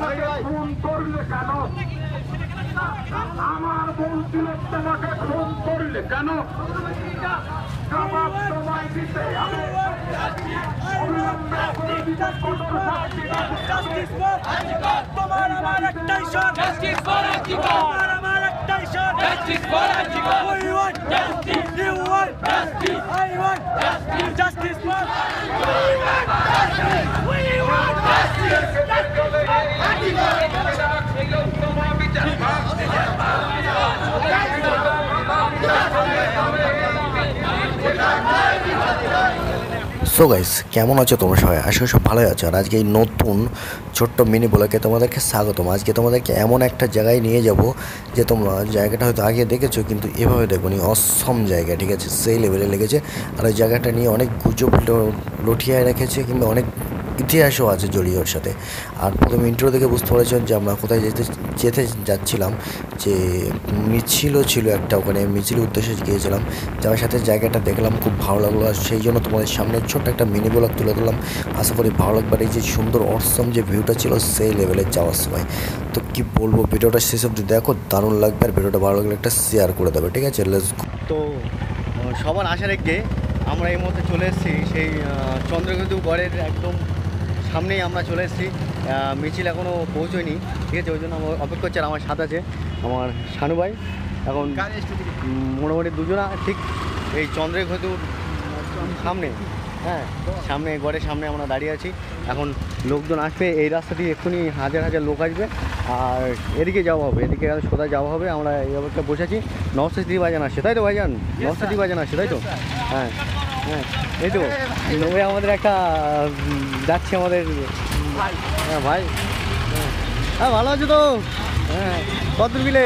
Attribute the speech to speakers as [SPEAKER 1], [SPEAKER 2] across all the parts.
[SPEAKER 1] আমাকে ফোন করলে কেন? আমার বলছিল তোমাকে ফোন করলে কেন? জবাব তোমায় দিতে হবে।
[SPEAKER 2] তোমার আমার একটাই শট, জাস্টিস ফর আর্টিকেল। তোমার আমার একটাই shot, justice for article. We want justice, you want justice, I want justice, justice for we want justice, justice for article.
[SPEAKER 3] So guys, কেমন আছো তোমরা সবাই? আসলে সব ভালোই আছো। আর আজকে এই নতুন ছোট্ট মিনি ব্লগে তোমাদেরকে স্বাগতম। আজকে তোমাদেরকে এমন একটা জায়গায় নিয়ে যাব যে তোমরা জায়গাটা হয়তো আগে দেখেছো, কিন্তু এভাবে দেখো নি। অসম জায়গা, ঠিক আছে, সেই লেভেলে লেগেছে। আর ওই জায়গাটা নিয়ে অনেক গুজব লঠিয়ায় রেখেছে, কিংবা অনেক ইতিহাসও আছে জড়িয়ে ওর সাথে। আর প্রথম ইন্ট্রো দেখে বুঝতে পেরেছেন যে আমরা কোথায় যেতে যাচ্ছিলাম। যে মিছিলও ছিল একটা, ওখানে মিছিলের উদ্দেশ্যে গিয়েছিলাম। যাওয়ার সাথে জায়গাটা দেখলাম, খুব ভালো লাগলো। আর সেই জন্য তোমাদের সামনে ছোট্ট একটা মিনি ব্লগ তুলে দিলাম। আশা করি ভালো লাগবে। এই যে সুন্দর অসম যে ভিউটা ছিল সেই লেভেলে যাওয়ার সময়, তো কি বলবো, ভিডিওটা শেষ অবধি দেখো, দারুণ লাগবে। আর ভিডিওটা ভালো লাগলে একটা শেয়ার করে দেবে, ঠিক আছে?
[SPEAKER 4] তো সবার আশা রেখে আমরা এই মুহূর্তে চলে এসেছি সেই চন্দ্রকেতু গড়ের একদম সামনেই আমরা চলে এসেছি। মিছিল এখনও পৌঁছয়নি, ঠিক আছে? ওই জন্য আমার অপেক্ষা করছে। আর আমার সাথে আছে আমার শানু ভাই। এখন মোটামুটি দুজনা ঠিক এই চন্দ্রকেতুর সামনে, হ্যাঁ, সামনে গড়ের সামনে আমরা দাঁড়িয়ে আছি। এখন লোকজন আসবে, এই রাস্তা দিয়ে এক্ষুনি হাজার হাজার লোক আসবে। আর এদিকে যাওয়া হবে, এদিকে সোজা যাওয়া হবে। আমরা এই অবস্থা বসেছি। নবসাদী ভাইজান আসছে, তাই তো ভাইজান? নবসাদী ভাইজান আসছে, তাই তো? হ্যাঁ হ্যাঁ, এই তো ওই আমাদের একটা যাচ্ছে আমাদের হ্যাঁ ভাই। হ্যাঁ, ভালো আছো তো? হ্যাঁ, কত বিলে?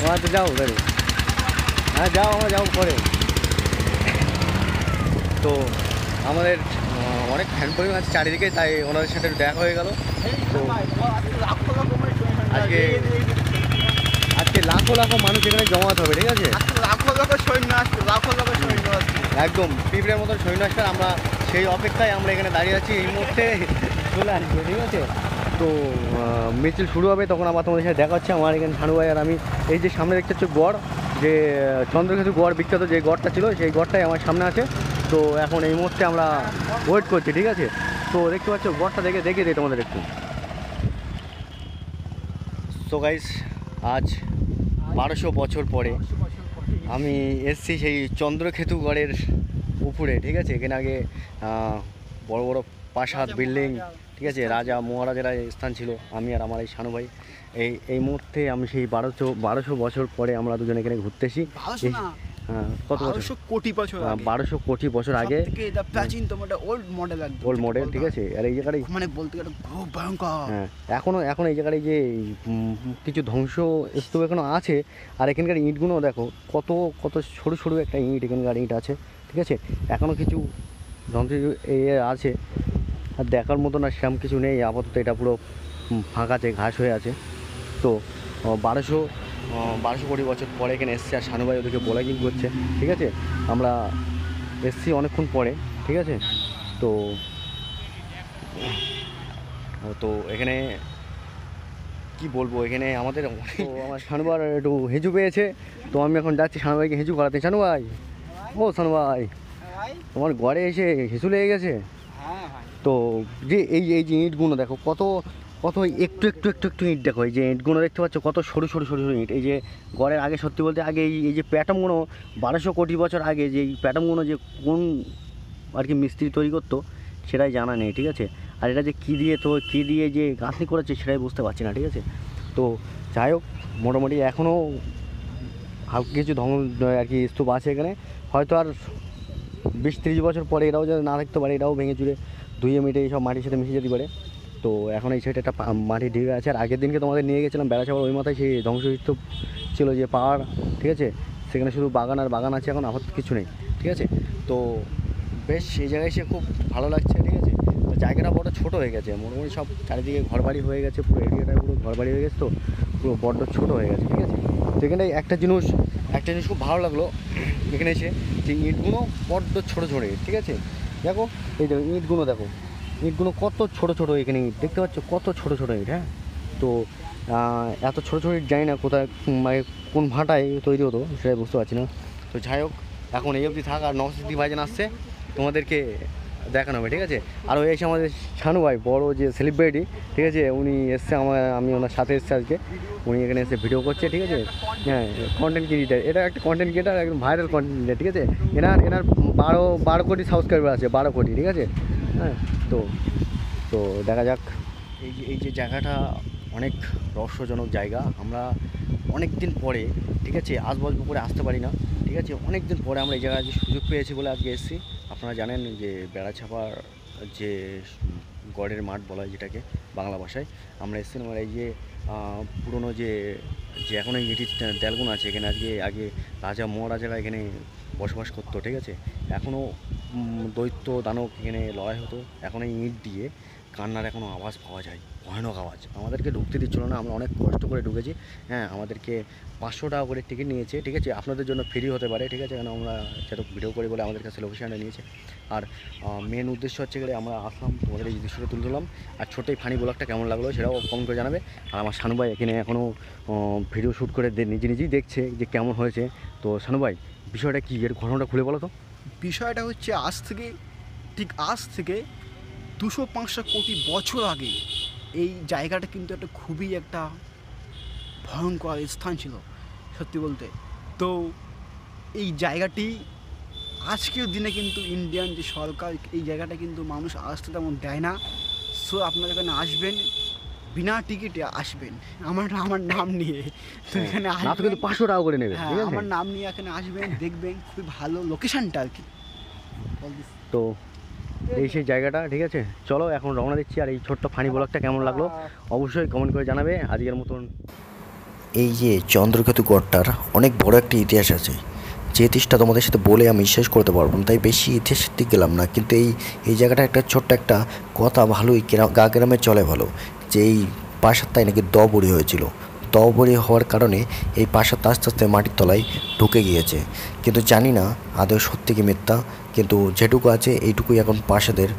[SPEAKER 4] ও আচ্ছা, যাও দাঁড়িয়ে। হ্যাঁ, যাও, আমরা যাও পরে। তো আমাদের অনেক ফ্যান পরিবার আছে চারিদিকে, তাই ওনাদের সাথে দেখা হয়ে গেল। তো আজকে লাখো লাখো মানুষ এখানে জমাতে হবে, ঠিক আছে? একদম পিঁপড়ের মতন সৈন্য আসবে। আমরা সেই অপেক্ষায় আমরা এখানে দাঁড়িয়ে আছি। এই মুহূর্তে চলে আসবে, ঠিক আছে? তো মিছিল শুরু হবে, তখন আবার তোমাদের সাথে দেখা হচ্ছে। আমার এখানে শানু ভাই আর আমি। এই যে সামনে দেখতে হচ্ছে গড়, যে চন্দ্রকেতু গড় বিখ্যাত যে গড়টা ছিল, সেই গড়টাই আমার সামনে আছে। তো এখন এই মুহূর্তে আমরা ওয়েট করছি, ঠিক আছে? তো দেখতে পাচ্ছ গড়টা দেখে দিই তোমাদের একটু। সো গাইস, আজ 1200 বছর পরে আমি এসছি সেই চন্দ্রকেতু গড়ের উপরে, ঠিক আছে? এখানে আগে বড় বড় প্রাসাদ, বিল্ডিং, ঠিক আছে, রাজা মহারাজারা স্থান ছিল। আমি আর আমার এই শানু ভাই এই মুহূর্তে আমি সেই 1200 বছর পরে আমরা দুজন এখানে ঘুরতে এসি। হ্যাঁ, কত বছর? 1200 কোটি বছর আগে,
[SPEAKER 5] প্রাচীনতম ওল্ড মডেল,
[SPEAKER 4] ঠিক আছে? আর এই জায়গাটাই
[SPEAKER 5] মানে বলতে গেলে খুব ভয়ঙ্কর।
[SPEAKER 4] হ্যাঁ, এখন এই জায়গায় যে কিছু ধ্বংস স্তূপ এখনও আছে। আর এখানকার ইঁটগুলো দেখো, কত কত সরু সরু একটা ইঁট, এখানকার ইঁট আছে, ঠিক আছে? এখনও কিছু ধ্বংস আছে। আর দেখার মতো না সেরকম কিছু নেই আপাতত। এটা পুরো ফাঁকা আছে, ঘাস হয়ে আছে। তো 1200 কোটি বছর পরে এখানে এসছে। আর শানু ভাই ওদেরকে বোলাগিং করছে, ঠিক আছে? আমরা এসছি অনেকক্ষণ পরে, ঠিক আছে? তো এখানে কি বলবো, এখানে আমাদের আমার শানুবার একটু হেঁচু পেয়েছে। তো আমি এখন যাচ্ছি শানু ভাইকে হেঁচু করাতে। শানু ভাই, ও শানু ভাই, তোমার ঘরে এসে হেঁচু লেগে গেছে। তো যে এই যে ইঁটগুলো দেখো, কত কত একটু একটু একটু একটু ইঁট দেখো। এই যে ইঁটগুলো দেখতে পাচ্ছ, কত সরু সরু সরু সরু ইঁট। এই যে গড়ের আগে, সত্যি বলতে আগে এই যে প্যাটার্নগুলো 1200 কোটি বছর আগে যে এই প্যাটার্নগুলো যে কোন আর কি মিস্ত্রি তৈরি করতো সেটাই জানা নেই, ঠিক আছে? আর এটা যে কী দিয়ে যে গাঁথনি করেছে সেটাই বুঝতে পারছি না, ঠিক আছে? তো যাই হোক, মোটামুটি এখনও হালকা কিছু আর কি স্তূপ আছে এখানে। হয়তো আর 20-30 বছর পরে এরাও যদি না থাকতে পারে, এটাও ভেঙে চুরে ধুয়ে মিটে সব মাটির সাথে মিশে যেতে পারে। তো এখন এই সাইডে একটা মাটির ঢিবে আছে। আর আগের দিনকে তোমাদের নিয়ে গেছিলাম বেড়াচাপার ওই মাথায়, সেই ধ্বংসস্তূপ ছিল যে পাহাড়, ঠিক আছে? সেখানে শুধু বাগান আর বাগান আছে, এখন আপাতত কিছু নেই, ঠিক আছে? তো বেশ এই জায়গায় এসে খুব ভালো লাগছে, ঠিক আছে? তো জায়গাটা বড় ছোটো হয়ে গেছে, মোটামুটি সব চারিদিকে ঘরবাড়ি হয়ে গেছে, পুরো এরিয়াটায় পুরো ঘরবাড়ি হয়ে গেছে। তো পুরো বড্ড ছোটো হয়ে গেছে, ঠিক আছে? তো এখানে একটা জিনিস খুব ভালো লাগলো এখানে এসে, যে ইঁটগুলো বড্ড ছোটো ছোটো ইঁট, ঠিক আছে? দেখো এই যে ইঁটগুলো দেখো, ইটগুলো কত ছোট ছোট, এখানে ইট দেখতে পাচ্ছ কত ছোট ছোট ইট। হ্যাঁ, তো এত ছোট ছোট ইট জানি না কোথায় মানে কোন ভাটায় তৈরি হতো সেটা বুঝতে পারছি না। তো যাই হোক, এখন এই অবধি থাক, আর নওশাদ ভাইজান আসছে তোমাদেরকে দেখানো হবে, ঠিক আছে। আর ওই এসে আমাদের শানু ভাই বড় যে সেলিব্রিটি, ঠিক আছে, উনি এসছে আমি ওনার সাথে এসছি আজকে। উনি এখানে এসে ভিডিও করছে, ঠিক আছে। হ্যাঁ, কন্টেন্ট ক্রিয়েটার, এটা একটা কন্টেন্ট ক্রিয়েটার, একদম ভাইরাল কন্টেন্ট ক্রিয়েটার, ঠিক আছে। এনার 12 কোটি সাবস্ক্রাইবার আছে, 12 কোটি, ঠিক আছে। হ্যাঁ, তো দেখা যাক। এই যে জায়গাটা অনেক রহস্যজনক জায়গা। আমরা অনেক দিন পরে, ঠিক আছে, আসবো করে আসতে পারি না, ঠিক আছে। অনেক দিন পরে আমরা এই জায়গায় যে সুযোগ পেয়েছি বলে আজকে এসেছি। আপনারা জানেন যে বেড়াছাপার যে গড়ের মাঠ বলা হয় যেটাকে বাংলা ভাষায়, আমরা এসেছিলাম। আর এই যে পুরনো যে এখনও ইটির দেয়ালগুলো আছে এখানে, আগে রাজা মহারাজারা এখানে বসবাস করতো, ঠিক আছে। এখনও দৈত্য দানব এখানে লড়াই হতো। এখন এই ইট দিয়ে কান্নার এখনও আওয়াজ পাওয়া যায়, ভয়ানক আওয়াজ। আমাদেরকে ঢুকতে দিচ্ছিল না, আমরা অনেক কষ্ট করে ঢুকেছি। হ্যাঁ, আমাদেরকে 500 টাকা করে টিকিট নিয়েছে, ঠিক আছে। আপনাদের জন্য ফ্রি হতে পারে, ঠিক আছে, কারণ আমরা সেটা ভিডিও করি বলে আমাদের কাছে লোকেশনটা নিয়েছে। আর মেন উদ্দেশ্য হচ্ছে গেলে আমরা আসলাম, তোমাদের এই দৃশ্যটা তুলে ধরলাম। আর ছোট্ট এই ফানি ব্লগটা কেমন লাগলো সেটাও কমেন্ট করে জানাবে। আর আমার শানু ভাই এখানে এখনও ভিডিও শ্যুট করে নিজেই দেখছে যে কেমন হয়েছে। তো শানু ভাই, বিষয়টা কী, এর ঘটনাটা খুলে বলো তো।
[SPEAKER 5] বিষয়টা হচ্ছে আজ থেকে 200-500 কোটি বছর আগে এই জায়গাটা কিন্তু একটা খুবই একটা ভয়ঙ্কর স্থান ছিল সত্যি বলতে। তো এই জায়গাটি আজকের দিনে কিন্তু ইন্ডিয়ান যে সরকার, এই জায়গাটা কিন্তু মানুষ আসতে তেমন দেয় না। সো আপনারা এখানে আসবেন, বিনা টিকিটে আসবেন, আমার নাম নিয়ে। তো এখানে
[SPEAKER 4] কিন্তু 500 টাকা করে নেবে, ঠিক আছে।
[SPEAKER 5] আমার নাম নিয়ে এখানে আসবেন, দেখবেন খুবই ভালো লোকেশনটা আর কি।
[SPEAKER 4] তো এই সেই জায়গাটা, ঠিক আছে। চলো এখন রওনা দিচ্ছি। আর এই ছোট্ট ফানি ব্লগটা কেমন লাগলো অবশ্যই কমেন্ট করে জানাবে। আজকের মতন
[SPEAKER 3] এই যে চন্দ্রকেতু গড়টার অনেক বড় একটা ইতিহাস আছে, যে ইতিহাসটা তোমাদের সাথে বলে আমি শেষ করতে পারবো না, তাই বেশি ইতিহাসের দিকে গেলাম না। কিন্তু এই জায়গাটা একটা ছোট্ট একটা কথা ভালোই গা গ্রামে চলে ভালো, যে এই প্রাসাদটাই নাকি দবড়ি হয়েছিল। দবড়ি হওয়ার কারণে এই প্রাসাদটা আস্তে আস্তে মাটির তলায় ঢুকে গিয়েছে। কিন্তু জানি না আদৌ সত্যি কি মিথ্যা, কিন্তু যেটুকু আছে এইটুকুই এখন প্রাসাদের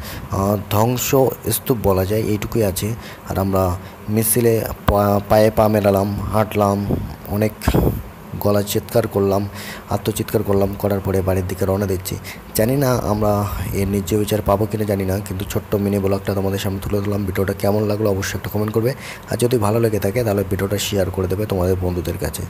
[SPEAKER 3] ধ্বংস স্তূপ বলা যায়, এইটুকুই আছে। আর আমরা মিছিলে পায়ে পা মেলালাম, হাঁটলাম, অনেক গলা চিৎকার করলাম, আত্মচিৎকার করলাম, করার পরে বাড়ির দিকে রওনা দিচ্ছি। জানি না আমরা এর ন্যায্য বিচার পাবো কিনা জানি না, কিন্তু ছোট্ট মিনি ব্লগটা তোমাদের সামনে তুলে ধরলাম। ভিডিওটা কেমন লাগলো অবশ্যই একটা কমেন্ট করবে, আর যদি ভালো লেগে থাকে তাহলে ভিডিওটা শেয়ার করে দেবে তোমাদের বন্ধুদের কাছে।